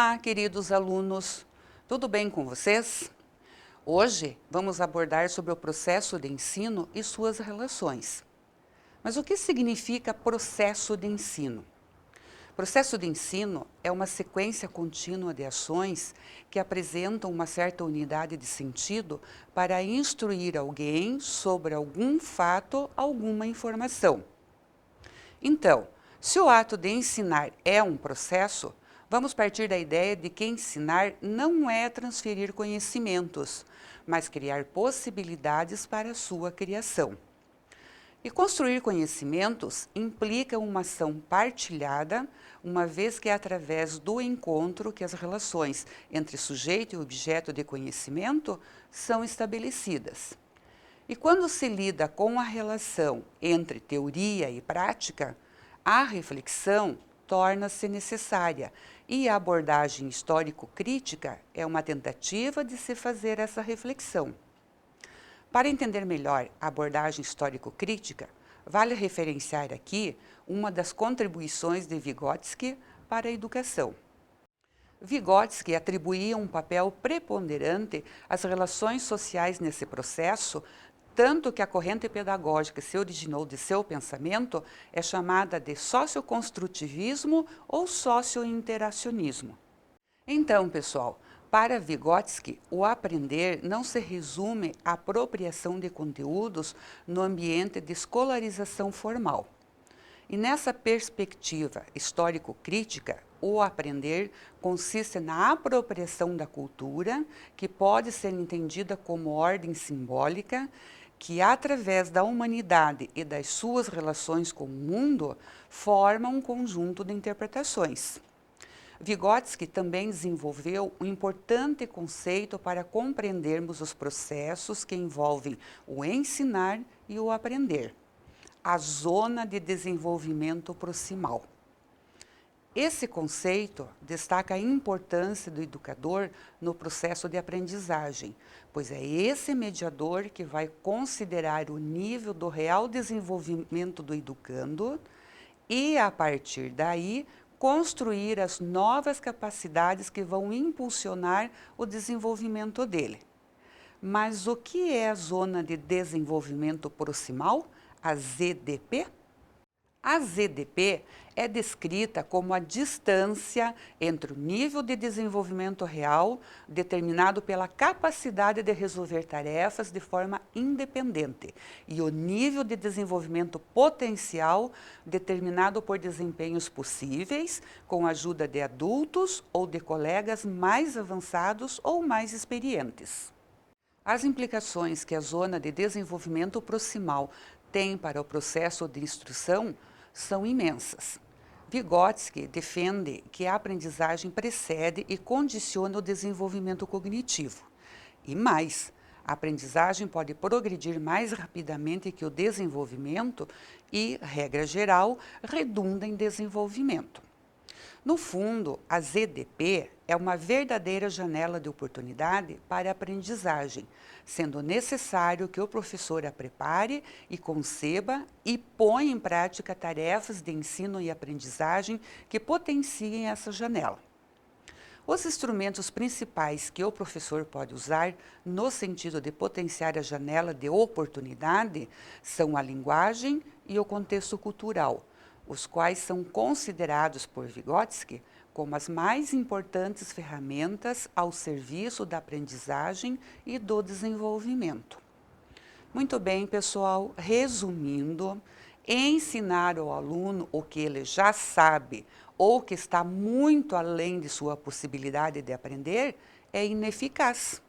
Olá, queridos alunos, tudo bem com vocês? Hoje vamos abordar sobre o processo de ensino e suas relações. Mas o que significa processo de ensino? Processo de ensino é uma sequência contínua de ações que apresentam uma certa unidade de sentido para instruir alguém sobre algum fato, alguma informação. Então, se o ato de ensinar é um processo, vamos partir da ideia de que ensinar não é transferir conhecimentos, mas criar possibilidades para a sua criação. E construir conhecimentos implica uma ação partilhada, uma vez que é através do encontro que as relações entre sujeito e objeto de conhecimento são estabelecidas. E quando se lida com a relação entre teoria e prática, a reflexão torna-se necessária e a abordagem histórico-crítica é uma tentativa de se fazer essa reflexão. Para entender melhor a abordagem histórico-crítica, vale referenciar aqui uma das contribuições de Vygotsky para a educação. Vygotsky atribuía um papel preponderante às relações sociais nesse processo, tanto que a corrente pedagógica que se originou de seu pensamento é chamada de socioconstrutivismo ou sociointeracionismo. Então, pessoal, para Vygotsky, o aprender não se resume à apropriação de conteúdos no ambiente de escolarização formal. E nessa perspectiva histórico-crítica, o aprender consiste na apropriação da cultura, que pode ser entendida como ordem simbólica, que através da humanidade e das suas relações com o mundo, forma um conjunto de interpretações. Vygotsky também desenvolveu um importante conceito para compreendermos os processos que envolvem o ensinar e o aprender: a zona de desenvolvimento proximal. Esse conceito destaca a importância do educador no processo de aprendizagem, pois é esse mediador que vai considerar o nível do real desenvolvimento do educando e, a partir daí, construir as novas capacidades que vão impulsionar o desenvolvimento dele. Mas o que é a Zona de Desenvolvimento Proximal, a ZDP? A ZDP é descrita como a distância entre o nível de desenvolvimento real, determinado pela capacidade de resolver tarefas de forma independente, e o nível de desenvolvimento potencial, determinado por desempenhos possíveis, com a ajuda de adultos ou de colegas mais avançados ou mais experientes. As implicações que a zona de desenvolvimento proximal tem para o processo de instrução são imensas. Vygotsky defende que a aprendizagem precede e condiciona o desenvolvimento cognitivo. E mais, a aprendizagem pode progredir mais rapidamente que o desenvolvimento e, regra geral, redunda em desenvolvimento. No fundo, a ZDP é uma verdadeira janela de oportunidade para a aprendizagem, sendo necessário que o professor a prepare e conceba e ponha em prática tarefas de ensino e aprendizagem que potenciem essa janela. Os instrumentos principais que o professor pode usar no sentido de potenciar a janela de oportunidade são a linguagem e o contexto cultural, os quais são considerados por Vygotsky como as mais importantes ferramentas ao serviço da aprendizagem e do desenvolvimento. Muito bem, pessoal, resumindo, ensinar ao aluno o que ele já sabe ou que está muito além de sua possibilidade de aprender é ineficaz.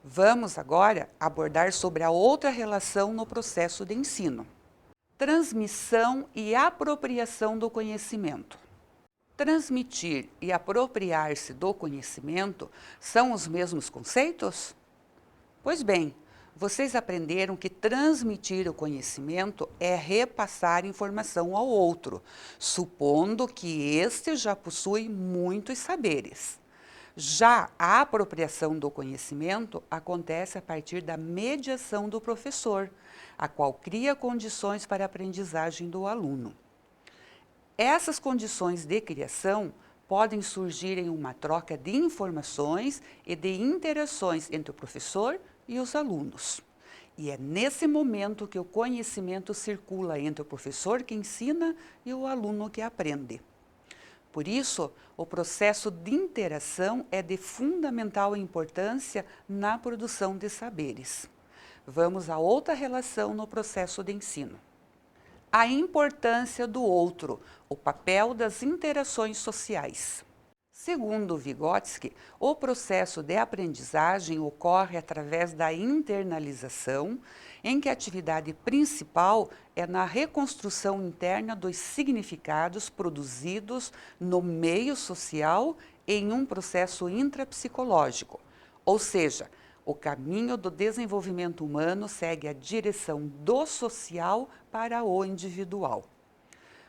Vamos agora abordar sobre a outra relação no processo de ensino: transmissão e apropriação do conhecimento. Transmitir e apropriar-se do conhecimento são os mesmos conceitos? Pois bem, vocês aprenderam que transmitir o conhecimento é repassar informação ao outro, supondo que este já possui muitos saberes. Já a apropriação do conhecimento acontece a partir da mediação do professor, a qual cria condições para a aprendizagem do aluno. Essas condições de criação podem surgir em uma troca de informações e de interações entre o professor e os alunos. E é nesse momento que o conhecimento circula entre o professor que ensina e o aluno que aprende. Por isso, o processo de interação é de fundamental importância na produção de saberes. Vamos a outra relação no processo de ensino. A importância do outro, o papel das interações sociais. Segundo Vygotsky, o processo de aprendizagem ocorre através da internalização, em que a atividade principal é na reconstrução interna dos significados produzidos no meio social em um processo intrapsicológico, ou seja, o caminho do desenvolvimento humano segue a direção do social para o individual.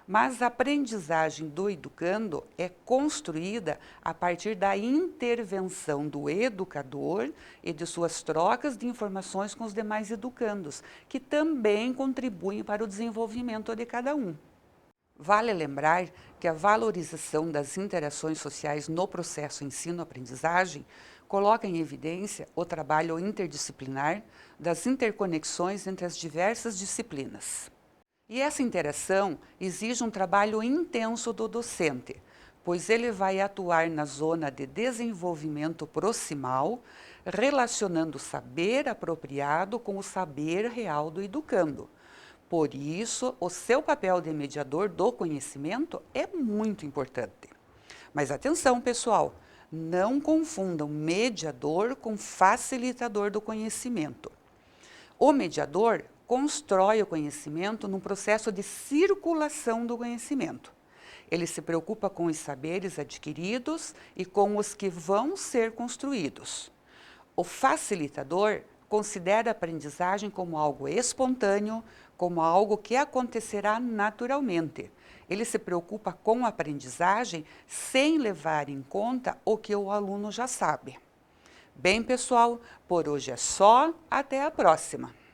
Mas a aprendizagem do educando é construída a partir da intervenção do educador e de suas trocas de informações com os demais educandos, que também contribuem para o desenvolvimento de cada um. Vale lembrar que a valorização das interações sociais no processo ensino-aprendizagem coloca em evidência o trabalho interdisciplinar das interconexões entre as diversas disciplinas. E essa interação exige um trabalho intenso do docente, pois ele vai atuar na zona de desenvolvimento proximal, relacionando o saber apropriado com o saber real do educando. Por isso, o seu papel de mediador do conhecimento é muito importante. Mas atenção, pessoal, não confundam mediador com facilitador do conhecimento. O mediador constrói o conhecimento num processo de circulação do conhecimento. Ele se preocupa com os saberes adquiridos e com os que vão ser construídos. O facilitador considera a aprendizagem como algo espontâneo, como algo que acontecerá naturalmente. Ele se preocupa com a aprendizagem sem levar em conta o que o aluno já sabe. Bem, pessoal, por hoje é só. Até a próxima!